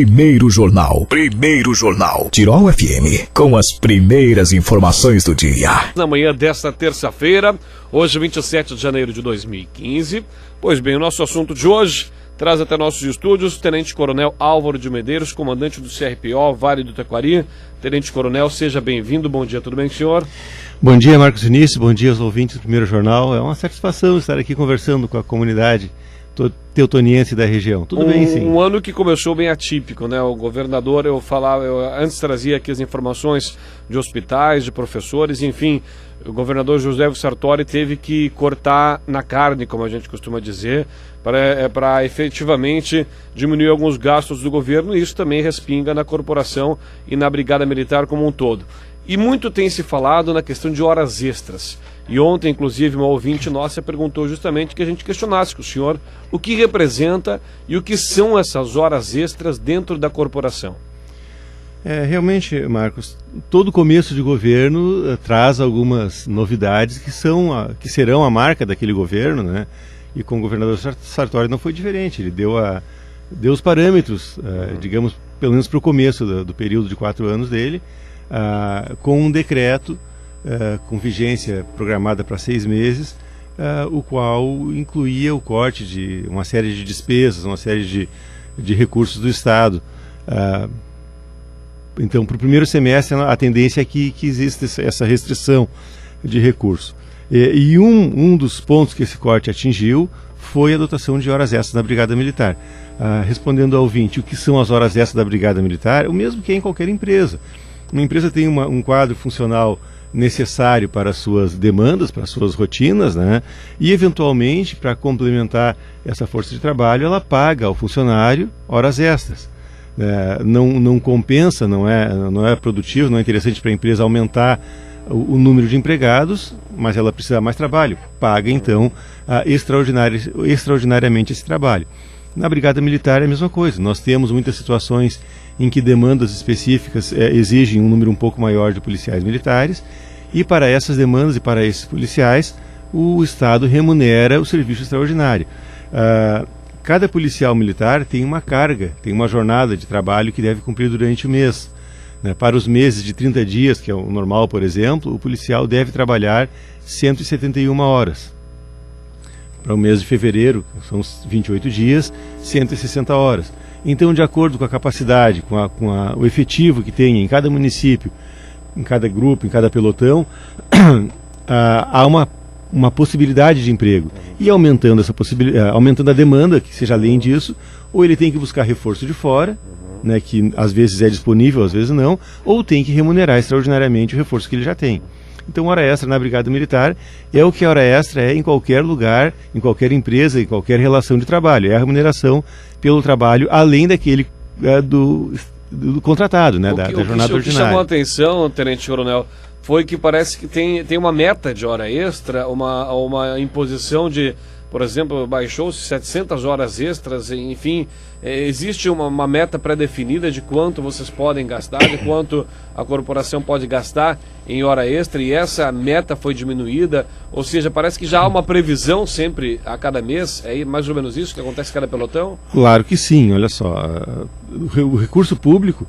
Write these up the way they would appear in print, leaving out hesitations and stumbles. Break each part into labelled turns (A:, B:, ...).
A: Primeiro Jornal. Tirol FM, com as primeiras informações do dia.
B: Na manhã desta terça-feira, hoje 27 de janeiro de 2015. Pois bem, o nosso assunto de hoje traz até nossos estúdios o Tenente Coronel Álvaro de Medeiros, comandante do CRPO Vale do Taquari. Tenente Coronel, seja bem-vindo. Bom dia, tudo bem, senhor?
C: Bom dia, Marcos Vinícius. Bom dia aos ouvintes do Primeiro Jornal. É uma satisfação estar aqui conversando com a comunidade teutoniense da região. Tudo bem, sim.
B: Um ano que começou bem atípico, né? O governador, eu antes trazia aqui as informações de hospitais, de professores, enfim, o José Sartori teve que cortar na carne, como a gente costuma dizer, para efetivamente diminuir alguns gastos do governo, e isso também respinga na corporação e na Brigada Militar como um todo. E muito tem se falado na questão de horas extras. E ontem, inclusive, uma ouvinte nossa perguntou justamente que a gente questionasse com o senhor o que representa e o que são essas horas extras dentro da corporação.
C: Realmente, Marcos, todo começo de governo traz algumas novidades que serão a marca daquele governo, né? E com o governador Sartori não foi diferente. Ele deu os parâmetros, digamos, pelo menos para o começo do período de 4 anos dele, com um decreto com vigência programada para 6 meses, o qual incluía o corte de uma série de despesas, uma série de recursos do Estado. Então, para o primeiro semestre, a tendência é que existe essa restrição de recursos. E um dos pontos que esse corte atingiu foi a dotação de horas extras na Brigada Militar. Respondendo ao ouvinte, o que são as horas extras da Brigada Militar? O mesmo que é em qualquer empresa. Uma empresa tem um quadro funcional necessário para as suas demandas, para as suas rotinas, né? E eventualmente, para complementar essa força de trabalho, ela paga ao funcionário horas extras. Não compensa, não é produtivo, não é interessante para a empresa aumentar o número de empregados, mas ela precisa mais trabalho, paga então extraordinariamente esse trabalho. Na Brigada Militar é a mesma coisa. Nós temos muitas situações em que demandas específicas exigem um número um pouco maior de policiais militares, e para essas demandas e para esses policiais, o Estado remunera o serviço extraordinário. Cada policial militar tem uma carga, tem uma jornada de trabalho que deve cumprir durante o mês. Para os meses de 30 dias, que é o normal, por exemplo, o policial deve trabalhar 171 horas. Para o mês de fevereiro, são 28 dias, 160 horas. Então, de acordo com a capacidade, com o efetivo que tem em cada município, em cada grupo, em cada pelotão, há uma possibilidade de emprego. E aumentando aumentando a demanda, que seja além disso, ou ele tem que buscar reforço de fora, né, que às vezes é disponível, às vezes não, ou tem que remunerar extraordinariamente o reforço que ele já tem. Então, hora extra na Brigada Militar é o que a hora extra é em qualquer lugar, em qualquer empresa, em qualquer relação de trabalho. É a remuneração pelo trabalho, além daquele do contratado, né, da jornada ordinária. O que chamou a atenção,
B: Tenente Coronel, foi que parece que tem uma meta de hora extra, uma imposição de, por exemplo, baixou-se 700 horas extras, enfim, existe uma meta pré-definida de quanto vocês podem gastar, de quanto a corporação pode gastar em hora extra, e essa meta foi diminuída, ou seja, parece que já há uma previsão sempre a cada mês, é mais ou menos isso que acontece em cada pelotão?
C: Claro que sim, olha só, o recurso público,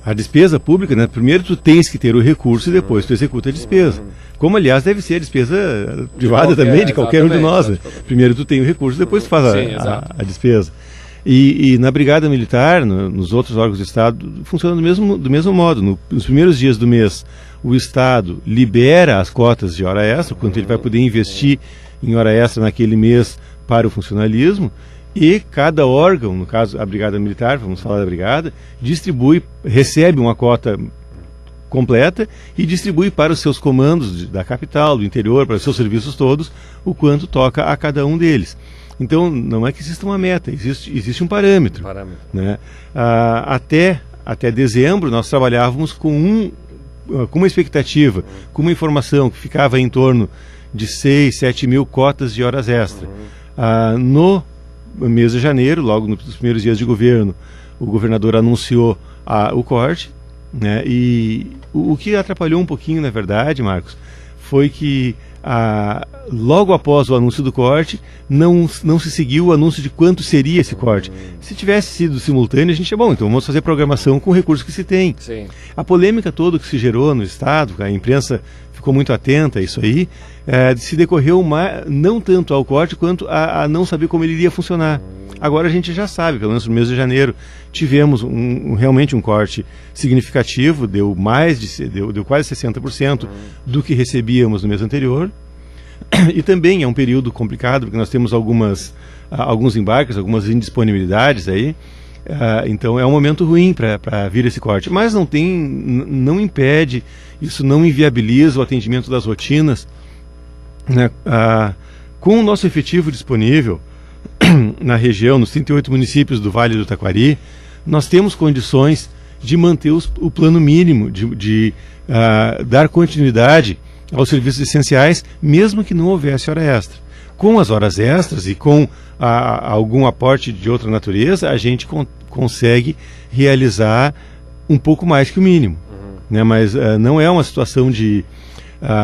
C: a despesa pública, né? Primeiro tu tens que ter o recurso e depois tu executa a despesa. Como, aliás, deve ser a despesa privada também, de qualquer um de nós. Né? Primeiro tu tem o recurso, depois tu faz a despesa. E na Brigada Militar, nos outros órgãos do Estado, funciona do mesmo modo. Nos primeiros dias do mês, o Estado libera as cotas de hora extra, quanto ele vai poder investir em hora extra naquele mês para o funcionalismo, e cada órgão, no caso a Brigada Militar, vamos falar da Brigada, recebe uma cota completa e distribui para os seus comandos da capital, do interior, para os seus serviços todos, o quanto toca a cada um deles. Então, não é que exista uma meta, existe um parâmetro. Né? Até dezembro, nós trabalhávamos com uma expectativa, com uma informação que ficava em torno de 6, 7 mil cotas de horas extra. No mês de janeiro, logo nos primeiros dias de governo, o governador anunciou o corte, né? E o que atrapalhou um pouquinho, na verdade, Marcos, foi que logo após o anúncio do corte, não se seguiu o anúncio de quanto seria esse corte. Se tivesse sido simultâneo, a gente bom, então vamos fazer programação com o recurso que se tem.
B: Sim.
C: A polêmica toda que se gerou no Estado, a imprensa ficou muito atenta a isso aí, se decorreu não tanto ao corte quanto a não saber como ele iria funcionar. Agora a gente já sabe, pelo menos no mês de janeiro, tivemos realmente um corte significativo, deu quase 60% do que recebíamos no mês anterior. E também é um período complicado, porque nós temos alguns embarques, algumas indisponibilidades aí. Então é um momento ruim para vir esse corte. Mas não impede, isso não inviabiliza o atendimento das rotinas, né? Com o nosso efetivo disponível na região, nos 38 municípios do Vale do Taquari, nós temos condições de manter o plano mínimo, de dar continuidade aos serviços essenciais, mesmo que não houvesse hora extra. Com as horas extras e com algum aporte de outra natureza, a gente consegue realizar um pouco mais que o mínimo. Né? Mas não é uma situação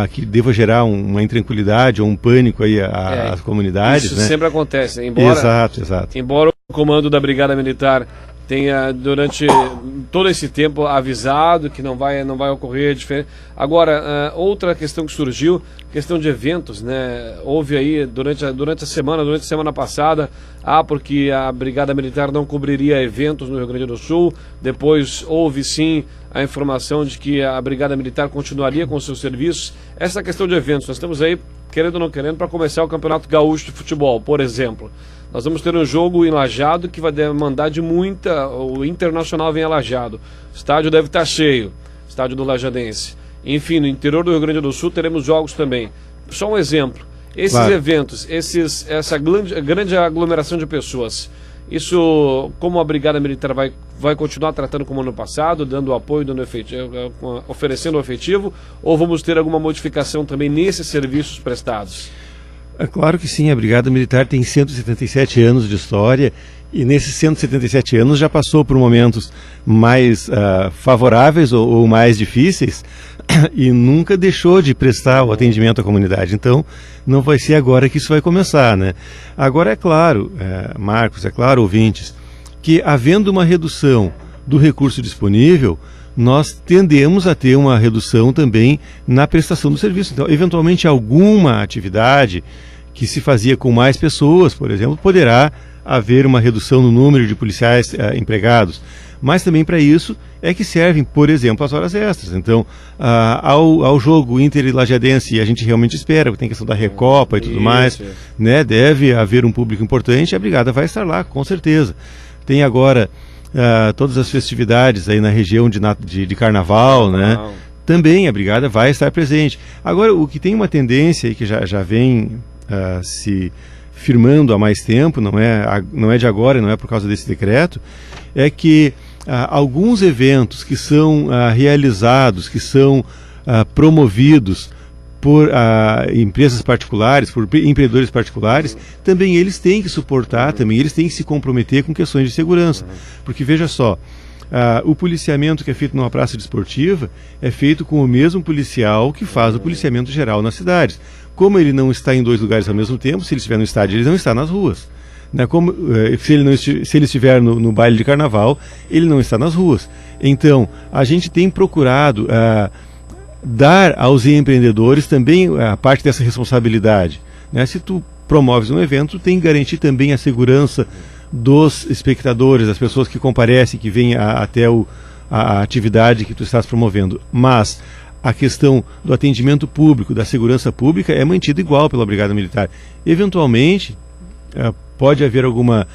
C: que deva gerar uma intranquilidade ou um pânico aí às comunidades.
B: Isso,
C: né?
B: Sempre acontece.
C: Exato.
B: Embora o comando da Brigada Militar tenha durante todo esse tempo avisado que não vai ocorrer diferente. Agora, outra questão que surgiu, questão de eventos, né? Houve aí durante a semana passada, porque a Brigada Militar não cobriria eventos no Rio Grande do Sul. Depois houve sim a informação de que a Brigada Militar continuaria com seus serviços. Essa questão de eventos, nós estamos aí, querendo ou não querendo, para começar o Campeonato Gaúcho de Futebol, por exemplo. Nós vamos ter um jogo em Lajeado que vai demandar de muita... O Internacional vem a Lajeado. O estádio deve estar cheio, estádio do Lajadense. Enfim, no interior do Rio Grande do Sul teremos jogos também. Só um exemplo. Esses eventos, essa grande aglomeração de pessoas, isso, como a Brigada Militar vai continuar tratando como ano passado, dando apoio, oferecendo o efetivo, ou vamos ter alguma modificação também nesses serviços prestados?
C: É claro que sim, a Brigada Militar tem 177 anos de história e nesses 177 anos já passou por momentos mais favoráveis ou mais difíceis e nunca deixou de prestar o atendimento à comunidade. Então, não vai ser agora que isso vai começar, né? Agora, é claro, Marcos, é claro, ouvintes, que havendo uma redução do recurso disponível, nós tendemos a ter uma redução também na prestação do serviço. Então, eventualmente, alguma atividade que se fazia com mais pessoas, por exemplo, poderá haver uma redução no número de policiais empregados. Mas também para isso é que servem, por exemplo, as horas extras. Então, ao jogo Inter e Lajadense, a gente realmente espera, tem questão da Recopa e tudo mais, né? Deve haver um público importante, a Brigada vai estar lá, com certeza. Tem agora todas as festividades aí na região de Carnaval, né? Também a Brigada vai estar presente. Agora, o que tem uma tendência aí que já vem se firmando há mais tempo, não é de agora, não é por causa desse decreto, é que alguns eventos que são realizados, que são promovidos por empresas particulares, por empreendedores particulares, também eles têm que suportar, também eles têm que se comprometer com questões de segurança. Porque veja só, o policiamento que é feito numa praça desportiva é feito com o mesmo policial que faz o policiamento geral nas cidades. Como ele não está em dois lugares ao mesmo tempo, se ele estiver no estádio, ele não está nas ruas. Né? Se ele estiver no baile de carnaval, ele não está nas ruas. Então, a gente tem procurado dar aos empreendedores também a parte dessa responsabilidade. Né? Se tu promoves um evento, tem que garantir também a segurança dos espectadores, das pessoas que comparecem, que vêm até a atividade que tu estás promovendo. Mas a questão do atendimento público, da segurança pública, é mantida igual pela Brigada Militar. Eventualmente, pode haver alguma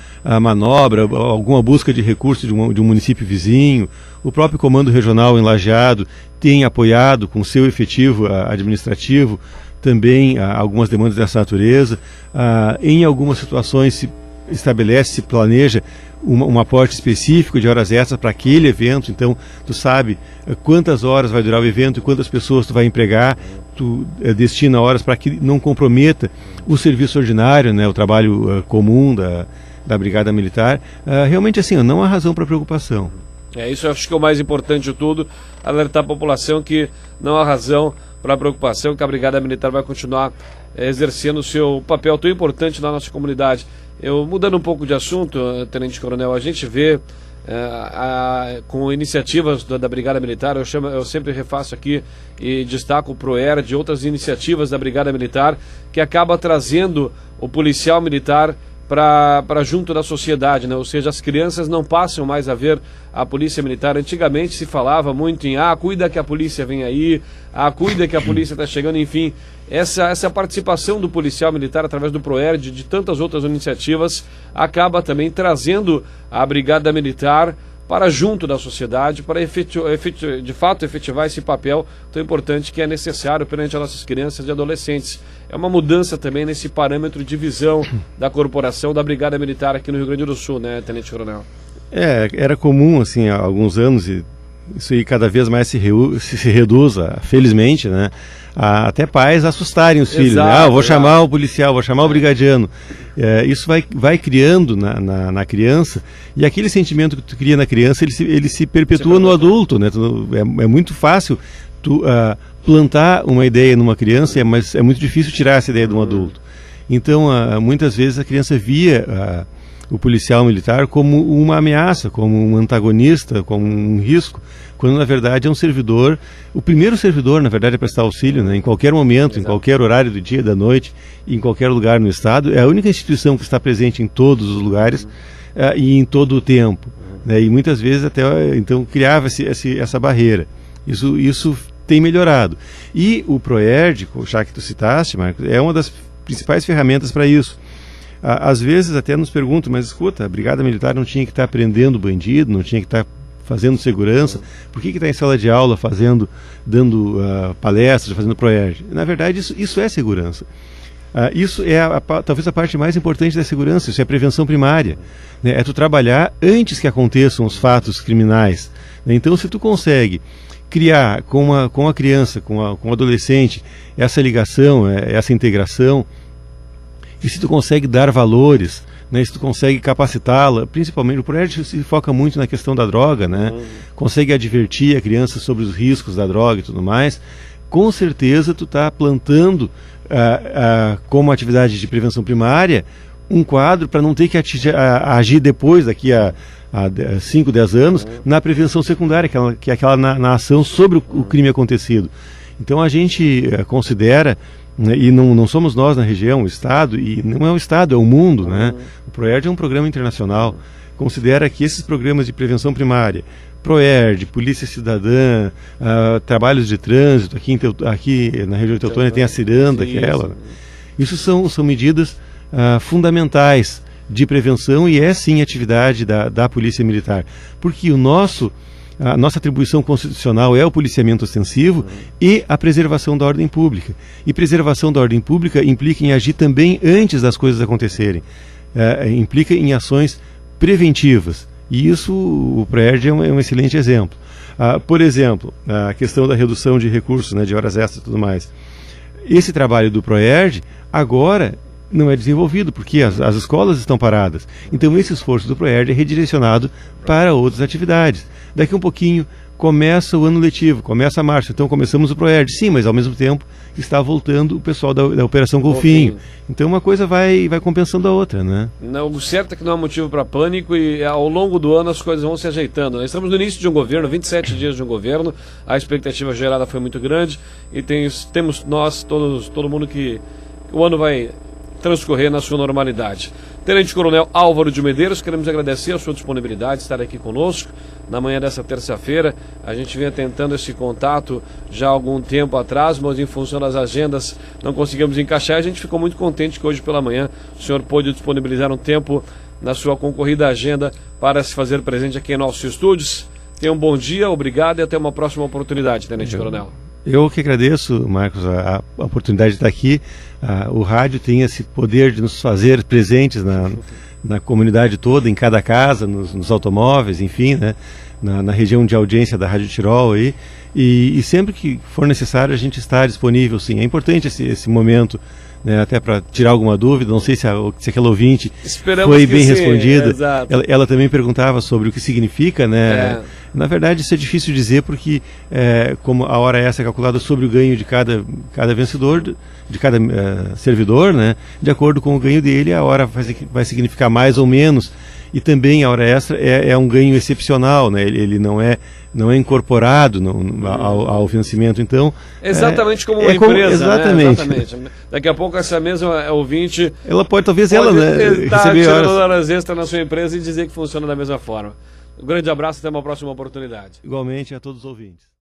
C: manobra, alguma busca de recursos de um município vizinho. O próprio Comando Regional em Lajeado tem apoiado com seu efetivo administrativo também algumas demandas dessa natureza. Em algumas situações se estabelece, se planeja um aporte específico de horas extras para aquele evento. Então tu sabe quantas horas vai durar o evento e quantas pessoas tu vai empregar, tu destina horas para que não comprometa o serviço ordinário, né, o trabalho comum da Brigada Militar. Realmente assim, não há razão para preocupação.
B: Isso eu acho que é o mais importante de tudo, alertar a população que não há razão para a preocupação que a Brigada Militar vai continuar exercendo o seu papel tão importante na nossa comunidade. Mudando um pouco de assunto, Tenente Coronel, a gente vê com iniciativas da Brigada Militar, eu sempre refaço aqui e destaco o ProERD e outras iniciativas da Brigada Militar que acaba trazendo o policial militar para junto da sociedade, né? Ou seja, as crianças não passam mais a ver a polícia militar. Antigamente se falava muito em cuida que a polícia vem aí, cuida que a polícia está chegando, enfim. Essa participação do policial militar através do ProERD e de tantas outras iniciativas acaba também trazendo a Brigada Militar para junto da sociedade, para de fato efetivar esse papel tão importante que é necessário perante as nossas crianças e adolescentes. É uma mudança também nesse parâmetro de visão da corporação da Brigada Militar aqui no Rio Grande do Sul, né, Tenente Coronel?
C: Era comum, assim, há alguns anos, e isso aí cada vez mais se reduz, felizmente, né? Até pais assustarem os filhos, né? Vou chamar o policial, vou chamar o brigadiano. Isso vai criando na criança, e aquele sentimento que tu cria na criança, ele se perpetua no adulto, né? É muito fácil tu plantar uma ideia numa criança, mas é muito difícil tirar essa ideia de um adulto. Então, muitas vezes a criança via o policial militar como uma ameaça, como um antagonista, como um risco, quando na verdade é um servidor, o primeiro servidor na verdade é prestar auxílio, né, em qualquer momento, em qualquer horário do dia, da noite, em qualquer lugar no estado, é a única instituição que está presente em todos os lugares e em todo o tempo, né, e muitas vezes até então criava essa barreira. Isso tem melhorado. E o ProERD, já que tu citaste, Marcos, é uma das principais ferramentas para isso. Às vezes até nos perguntam, mas escuta, a Brigada Militar não tinha que estar prendendo bandido, não tinha que estar fazendo segurança, por que está em sala de aula dando palestras, fazendo ProERD? Na verdade, isso é segurança. Isso é talvez a parte mais importante da segurança, isso é prevenção primária, né? É tu trabalhar antes que aconteçam os fatos criminais, né? Então, se tu consegue criar com a criança, com o adolescente, essa ligação, essa integração, e se tu consegue dar valores, né, se tu consegue capacitá-la, principalmente o ProERD se foca muito na questão da droga, né, consegue advertir a criança sobre os riscos da droga e tudo mais, com certeza tu está plantando como atividade de prevenção primária um quadro para não ter que agir depois, daqui a 5, 10 anos, na prevenção secundária, que é aquela na ação sobre o crime acontecido. Então a gente considera, e não somos nós na região, o Estado, e não é o Estado, é o mundo, né? O ProERD é um programa internacional, considera que esses programas de prevenção primária, ProERD, Polícia Cidadã, trabalhos de trânsito, aqui na região de Teutônia tem a Ciranda, isso são medidas fundamentais de prevenção, e é sim atividade da Polícia Militar, porque a nossa atribuição constitucional é o policiamento ostensivo e a preservação da ordem pública. E preservação da ordem pública implica em agir também antes das coisas acontecerem. Implica em ações preventivas. E isso, o ProERD é um excelente exemplo. Por exemplo, a questão da redução de recursos, né, de horas extras e tudo mais. Esse trabalho do ProERD agora não é desenvolvido, porque as escolas estão paradas. Então esse esforço do ProERD é redirecionado para outras atividades. Daqui um pouquinho começa o ano letivo, começa a março, então começamos o ProERD, sim, mas ao mesmo tempo está voltando o pessoal da Operação Golfinho. Então uma coisa vai compensando a outra, né? Não,
B: o certo é que não há motivo para pânico, e ao longo do ano as coisas vão se ajeitando. Nós estamos no início de um governo, 27 dias de um governo, a expectativa gerada foi muito grande, e temos nós, todo mundo, que o ano vai transcorrer na sua normalidade. Tenente Coronel Álvaro de Medeiros, queremos agradecer a sua disponibilidade de estar aqui conosco na manhã dessa terça-feira. A gente vinha tentando esse contato já há algum tempo atrás, mas em função das agendas não conseguimos encaixar. A gente ficou muito contente que hoje pela manhã o senhor pôde disponibilizar um tempo na sua concorrida agenda para se fazer presente aqui em nossos estúdios. Tenha um bom dia, obrigado e até uma próxima oportunidade, Tenente Coronel.
C: Eu que agradeço, Marcos, a oportunidade de estar aqui. O rádio tem esse poder de nos fazer presentes na comunidade toda, em cada casa, nos automóveis, enfim, né, na região de audiência da Rádio Tirol aí, e sempre que for necessário a gente está disponível, sim. É importante esse momento, né, até para tirar alguma dúvida. Não sei se aquela ouvinte foi bem respondida. Ela também perguntava sobre o que significa, né, Na verdade, isso é difícil dizer porque, como a hora extra é calculada sobre o ganho de cada vencedor, de cada servidor, né, de acordo com o ganho dele, a hora vai significar mais ou menos. E também a hora extra é um ganho excepcional, né? Ele não é incorporado ao vencimento, então...
B: Exatamente como uma empresa,
C: exatamente.
B: Né? Exatamente. Daqui a pouco essa mesma ouvinte...
C: Ela pode, talvez, receber
B: horas extras na sua empresa e dizer que funciona da mesma forma. Um grande abraço, até uma próxima oportunidade.
C: Igualmente a todos os ouvintes.